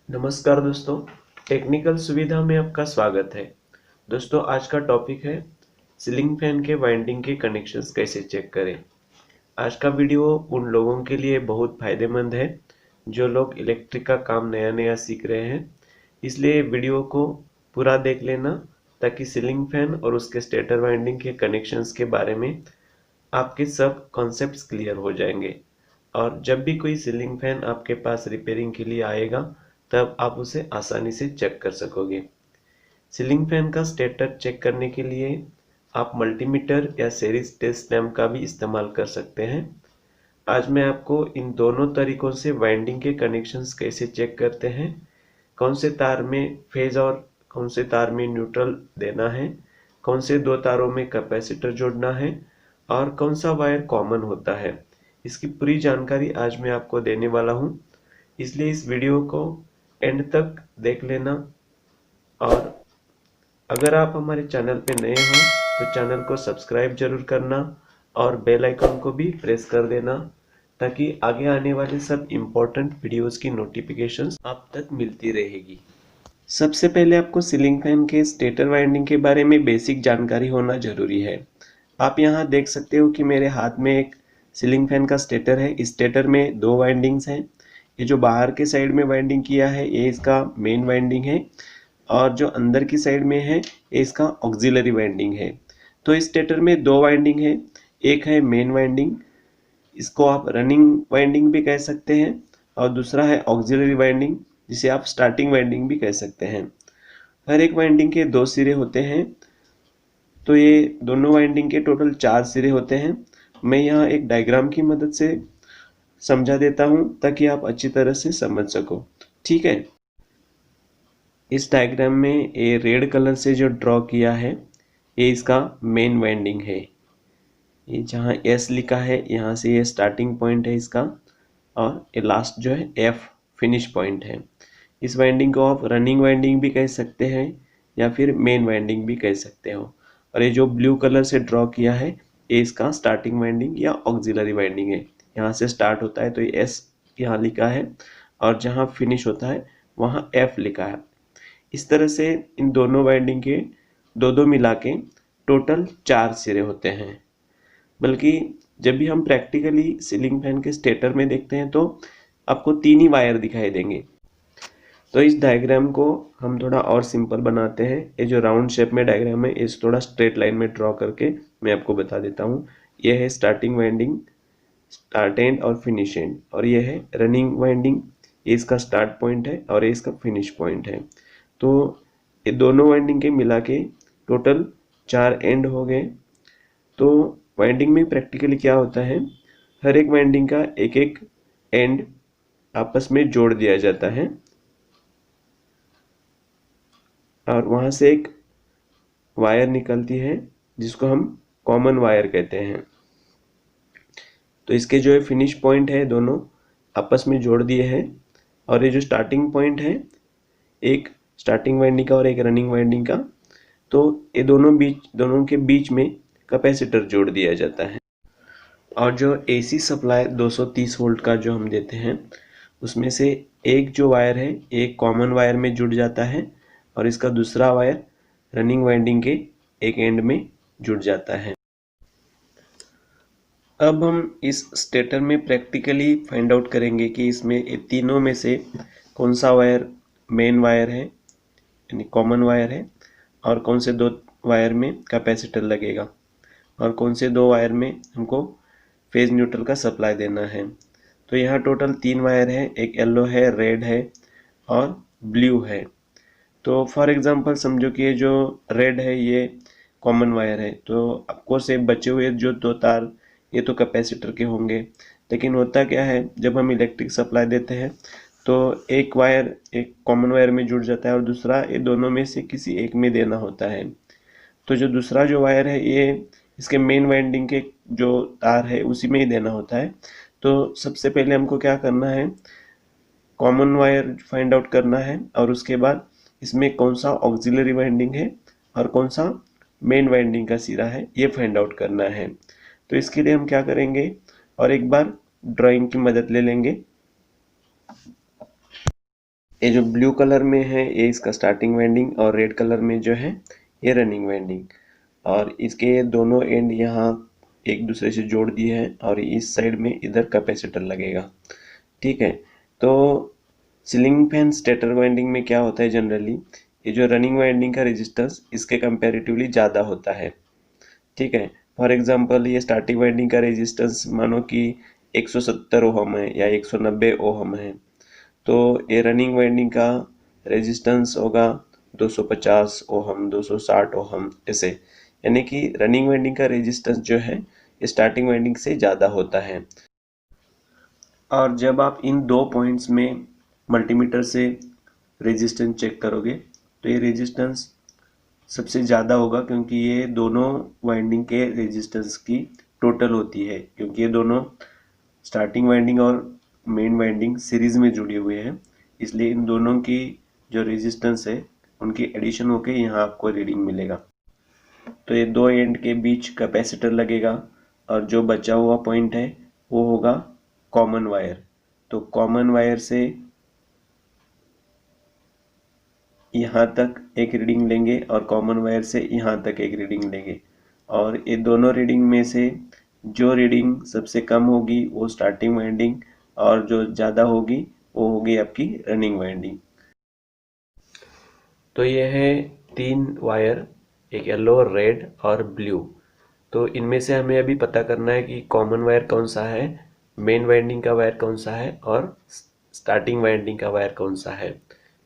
नमस्कार दोस्तों, टेक्निकल सुविधा में आपका स्वागत है। दोस्तों, आज का टॉपिक है सीलिंग फैन के वाइंडिंग के कनेक्शंस कैसे चेक करें। आज का वीडियो उन लोगों के लिए बहुत फायदेमंद है जो लोग इलेक्ट्रिक का काम नया नया सीख रहे हैं। इसलिए वीडियो को पूरा देख लेना ताकि सीलिंग फैन और उसके स्टेटर वाइंडिंग के कनेक्शंस के बारे में आपके सब कॉन्सेप्ट्स क्लियर हो जाएंगे। और जब भी कोई सीलिंग फैन आपके पास रिपेयरिंग के लिए आएगा तब आप उसे आसानी से चेक कर सकोगे। सीलिंग फैन का स्टेटर चेक करने के लिए आप मल्टीमीटर या सीरीज टेस्ट लैंप का भी इस्तेमाल कर सकते हैं। आज मैं आपको इन दोनों तरीकों से वाइंडिंग के कनेक्शंस कैसे चेक करते हैं, कौन से तार में फेज और कौन से तार में न्यूट्रल देना है, कौन से दो तारों में कैपेसिटर जोड़ना है और कौन सा वायर कॉमन होता है, इसकी पूरी जानकारी आज मैं आपको देने वाला हूँ। इसलिए इस वीडियो को एंड तक देख लेना। और अगर आप हमारे चैनल पे नए हो तो चैनल को सब्सक्राइब जरूर करना और बेल आइकन को भी प्रेस कर देना ताकि आगे आने वाले सब इम्पोर्टेंट वीडियोस की नोटिफिकेशंस आप तक मिलती रहेगी। सबसे पहले आपको सीलिंग फैन के स्टेटर वाइंडिंग के बारे में बेसिक जानकारी होना जरूरी है। आप यहाँ देख सकते हो कि मेरे हाथ में एक सीलिंग फैन का स्टेटर है। इस स्टेटर में दो वाइंडिंग्स हैं। ये जो बाहर के साइड में वाइंडिंग किया है ये इसका मेन वाइंडिंग है और जो अंदर की साइड में है ये इसका ऑक्सिलरी वाइंडिंग है। तो इस स्टेटर में दो वाइंडिंग है, एक है मेन वाइंडिंग, इसको आप रनिंग वाइंडिंग भी कह सकते हैं, और दूसरा है ऑक्सिलरी वाइंडिंग जिसे आप स्टार्टिंग वाइंडिंग भी कह सकते हैं। हर एक वाइंडिंग के दो सिरे होते हैं, तो ये दोनों वाइंडिंग के टोटल 4 सिरे होते हैं। मैं यहाँ एक डायग्राम की मदद से समझा देता हूँ ताकि आप अच्छी तरह से समझ सको। ठीक है, इस डायग्राम में ये रेड कलर से जो ड्रॉ किया है ये इसका मेन वाइंडिंग है। ये जहाँ एस लिखा है यहाँ से ये स्टार्टिंग पॉइंट है इसका, और ये लास्ट जो है एफ फिनिश पॉइंट है। इस वाइंडिंग को आप रनिंग वाइंडिंग भी कह सकते हैं या फिर मेन वाइंडिंग भी कह सकते हो। और ये जो ब्लू कलर से ड्रॉ किया है ये इसका स्टार्टिंग वाइंडिंग या ऑक्सिलरी वाइंडिंग है। यहाँ से स्टार्ट होता है तो ये एस यहाँ लिखा है और जहाँ फिनिश होता है वहाँ एफ लिखा है। इस तरह से इन दोनों वाइंडिंग के दो दो मिला के टोटल 4 सिरे होते हैं। बल्कि जब भी हम प्रैक्टिकली सीलिंग फैन के स्टेटर में देखते हैं तो आपको 3 ही वायर दिखाई देंगे। तो इस डायग्राम को हम थोड़ा और सिंपल बनाते हैं। ये जो राउंड शेप में डायग्राम है इस थोड़ा स्ट्रेट लाइन में ड्रॉ करके मैं आपको बता देता हूँ। ये है स्टार्टिंग वाइंडिंग, स्टार्ट एंड और फिनिश एंड, और ये है रनिंग वाइंडिंग, ये इसका स्टार्ट पॉइंट है और ये इसका फिनिश पॉइंट है। तो ये दोनों वाइंडिंग के मिला के टोटल 4 एंड हो गए। तो वाइंडिंग में प्रैक्टिकली क्या होता है, हर एक वाइंडिंग का एक एक एंड आपस में जोड़ दिया जाता है और वहाँ से एक वायर निकलती है जिसको हम कॉमन वायर कहते हैं। तो इसके जो है फिनिश पॉइंट है दोनों आपस में जोड़ दिए हैं, और ये जो स्टार्टिंग पॉइंट है एक स्टार्टिंग वाइंडिंग का और एक रनिंग वाइंडिंग का, तो ये दोनों के बीच में कैपेसिटर जोड़ दिया जाता है। और जो एसी सप्लाई 230 वोल्ट का जो हम देते हैं उसमें से एक जो वायर है एक कॉमन वायर में जुड़ जाता है और इसका दूसरा वायर रनिंग वाइंडिंग के एक एंड में जुड़ जाता है। अब हम इस स्टेटर में प्रैक्टिकली फाइंड आउट करेंगे कि इसमें ये तीनों में से कौन सा वायर मेन वायर है यानी कॉमन वायर है, और कौन से दो वायर में कैपेसिटर लगेगा, और कौन से दो वायर में हमको फेज न्यूट्रल का सप्लाई देना है। तो यहाँ टोटल 3 वायर है, एक येलो है, रेड है और ब्लू है। तो फॉर एग्जांपल समझो कि ये जो रेड है ये कॉमन वायर है, तो ऑफकोर्स ये बचे हुए जो दो तार ये तो कैपेसिटर के होंगे। लेकिन होता क्या है, जब हम इलेक्ट्रिक सप्लाई देते हैं तो एक वायर एक कॉमन वायर में जुड़ जाता है और दूसरा ये दोनों में से किसी एक में देना होता है। तो जो दूसरा जो वायर है ये इसके मेन वाइंडिंग के जो तार है उसी में ही देना होता है। तो सबसे पहले हमको क्या करना है, कॉमन वायर फाइंड आउट करना है और उसके बाद इसमें कौन सा ऑक्सिलरी वाइंडिंग है और कौन सा मेन वाइंडिंग का सिरा है ये फाइंड आउट करना है। तो इसके लिए हम क्या करेंगे, और एक बार ड्राइंग की मदद ले लेंगे। ये जो ब्लू कलर में है ये इसका स्टार्टिंग वाइंडिंग और रेड कलर में जो है ये रनिंग वाइंडिंग, और इसके दोनों एंड यहाँ एक दूसरे से जोड़ दिए हैं और इस साइड में इधर कैपेसिटर लगेगा। ठीक है, तो सीलिंग फैन स्टेटर वाइंडिंग में क्या होता है, जनरली ये जो रनिंग वाइंडिंग का रेजिस्टेंस इसके कंपैरेटिवली ज़्यादा होता है। ठीक है, फॉर एग्जांपल ये स्टार्टिंग वाइंडिंग का रेजिस्टेंस मानो कि 170 ओहम है या 190 ओहम है, तो ये रनिंग वाइंडिंग का रेजिस्टेंस होगा 250 ओहम, 260 ओहम ऐसे, यानी कि रनिंग वाइंडिंग का रेजिस्टेंस जो है ये स्टार्टिंग वाइंडिंग से ज़्यादा होता है। और जब आप इन दो पॉइंट्स में मल्टीमीटर से रेजिस्टेंस चेक करोगे तो ये रेजिस्टेंस सबसे ज़्यादा होगा, क्योंकि ये दोनों वाइंडिंग के रेजिस्टेंस की टोटल होती है, क्योंकि ये दोनों स्टार्टिंग वाइंडिंग और मेन वाइंडिंग सीरीज में जुड़े हुए हैं, इसलिए इन दोनों की जो रेजिस्टेंस है उनकी एडिशन होके यहाँ आपको रीडिंग मिलेगा। तो ये दो एंड के बीच कैपेसिटर लगेगा और जो बचा हुआ पॉइंट है वो होगा कॉमन वायर। तो कॉमन वायर से यहाँ तक एक रीडिंग लेंगे और कॉमन वायर से यहाँ तक एक रीडिंग लेंगे, और ये दोनों रीडिंग में से जो रीडिंग सबसे कम होगी वो स्टार्टिंग वाइंडिंग और जो ज़्यादा होगी वो होगी आपकी रनिंग वाइंडिंग। तो ये है 3 वायर, एक येलो, रेड और ब्लू। तो इनमें से हमें अभी पता करना है कि कॉमन वायर कौन सा है, मेन वाइंडिंग का वायर कौन सा है और स्टार्टिंग वाइंडिंग का वायर कौन सा है।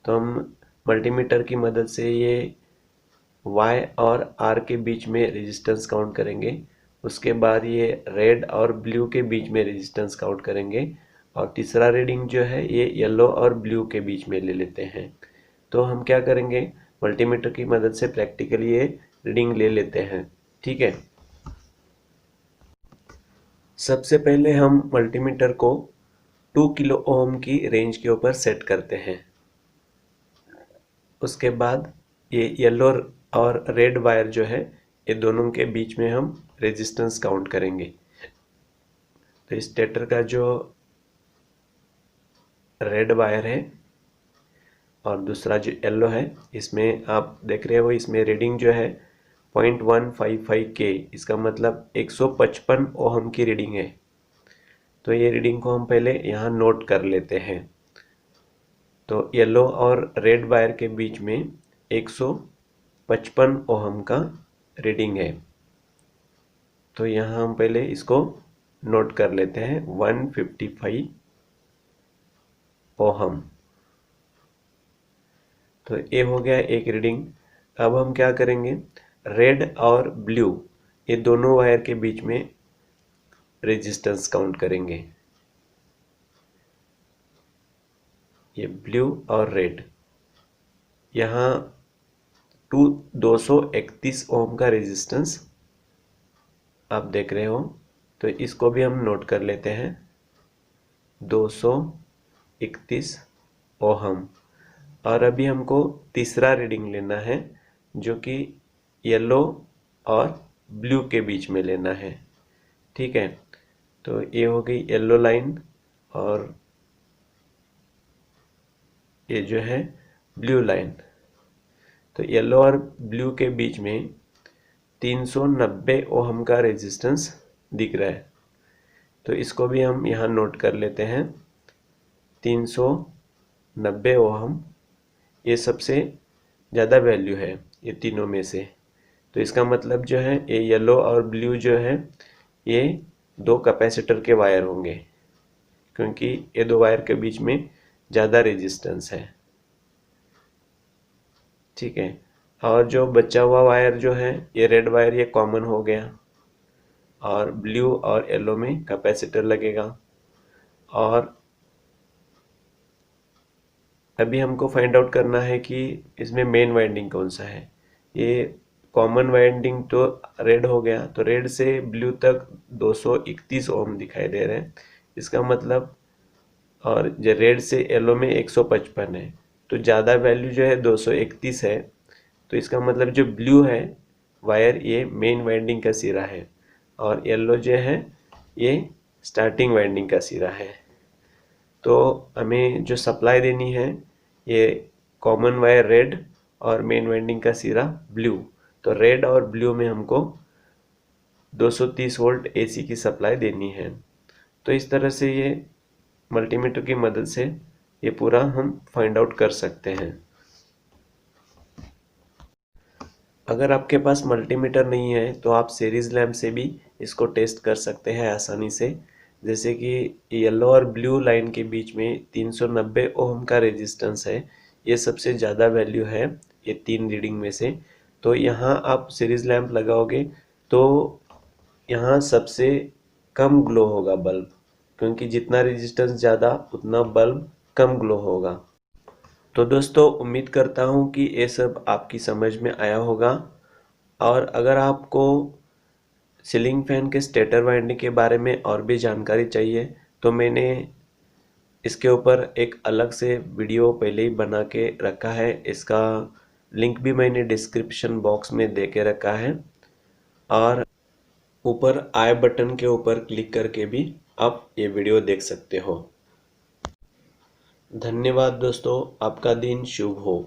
तो हम मल्टीमीटर की मदद से ये Y और R के बीच में रेजिस्टेंस काउंट करेंगे, उसके बाद ये रेड और ब्लू के बीच में रेजिस्टेंस काउंट करेंगे, और तीसरा रीडिंग जो है ये येलो और ब्लू के बीच में ले लेते हैं। तो हम क्या करेंगे, मल्टीमीटर की मदद से प्रैक्टिकली ये रीडिंग ले लेते हैं। ठीक है, सबसे पहले हम मल्टीमीटर को 2 किलो ओम की रेंज के ऊपर सेट करते हैं। उसके बाद ये येलो और रेड वायर जो है ये दोनों के बीच में हम रेजिस्टेंस काउंट करेंगे। तो स्टेटर का जो रेड वायर है और दूसरा जो येलो है, इसमें आप देख रहे हो इसमें रीडिंग जो है 0.155 के, इसका मतलब 155 ओहम की रीडिंग है। तो ये रीडिंग को हम पहले यहाँ नोट कर लेते हैं। तो येलो और रेड वायर के बीच में 155 ओहम का रीडिंग है, तो यहाँ हम पहले इसको नोट कर लेते हैं 155 ओहम। तो ये हो गया एक रीडिंग। अब हम क्या करेंगे, रेड और ब्लू ये दोनों वायर के बीच में रेजिस्टेंस काउंट करेंगे। ये ब्लू और रेड, यहाँ 231 ओम का रेजिस्टेंस आप देख रहे हो, तो इसको भी हम नोट कर लेते हैं 231 ओहम। और अभी हमको तीसरा रीडिंग लेना है जो कि येलो और ब्लू के बीच में लेना है। ठीक है, तो ये हो गई येलो लाइन और ये जो है ब्लू लाइन। तो येलो और ब्लू के बीच में 390 ओहम का रेजिस्टेंस दिख रहा है, तो इसको भी हम यहाँ नोट कर लेते हैं 390 ओहम। ये सबसे ज़्यादा वैल्यू है ये तीनों में से, तो इसका मतलब जो है ये येलो और ब्लू जो है ये दो कैपेसिटर के वायर होंगे, क्योंकि ये दो वायर के बीच में ज़्यादा रेजिस्टेंस है। ठीक है, और जो बचा हुआ वायर जो है ये रेड वायर ये कॉमन हो गया, और ब्लू और येलो में कैपेसिटर लगेगा। और अभी हमको फाइंड आउट करना है कि इसमें मेन वाइंडिंग कौन सा है। ये कॉमन वाइंडिंग तो रेड हो गया, तो रेड से ब्लू तक 231 ओम दिखाई दे रहे हैं, इसका मतलब, और जो रेड से येलो में 155 है, तो ज़्यादा वैल्यू जो है 231 है, तो इसका मतलब जो ब्लू है वायर ये मेन वाइंडिंग का सिरा है, और येलो जो है ये स्टार्टिंग वाइंडिंग का सिरा है। तो हमें जो सप्लाई देनी है ये कॉमन वायर रेड और मेन वाइंडिंग का सिरा ब्लू। तो रेड और ब्लू में हमको 230 वोल्ट एसी की सप्लाई देनी है। तो इस तरह से ये मल्टीमीटर की मदद से ये पूरा हम फाइंड आउट कर सकते हैं। अगर आपके पास मल्टीमीटर नहीं है तो आप सीरीज लैंप से भी इसको टेस्ट कर सकते हैं आसानी से। जैसे कि येलो और ब्लू लाइन के बीच में 390 ओम का रेजिस्टेंस है, ये सबसे ज़्यादा वैल्यू है ये तीन रीडिंग में से। तो यहाँ आप सीरीज लैंप लगाओगे तो यहाँ सबसे कम ग्लो होगा बल्ब, क्योंकि जितना रेजिस्टेंस ज़्यादा उतना बल्ब कम ग्लो होगा। तो दोस्तों उम्मीद करता हूँ कि ये सब आपकी समझ में आया होगा। और अगर आपको सीलिंग फैन के स्टेटर वाइंडिंग के बारे में और भी जानकारी चाहिए तो मैंने इसके ऊपर एक अलग से वीडियो पहले ही बना के रखा है। इसका लिंक भी मैंने डिस्क्रिप्शन बॉक्स में दे के रखा है, और ऊपर आई बटन के ऊपर क्लिक करके भी आप ये वीडियो देख सकते हो। धन्यवाद दोस्तों, आपका दिन शुभ हो।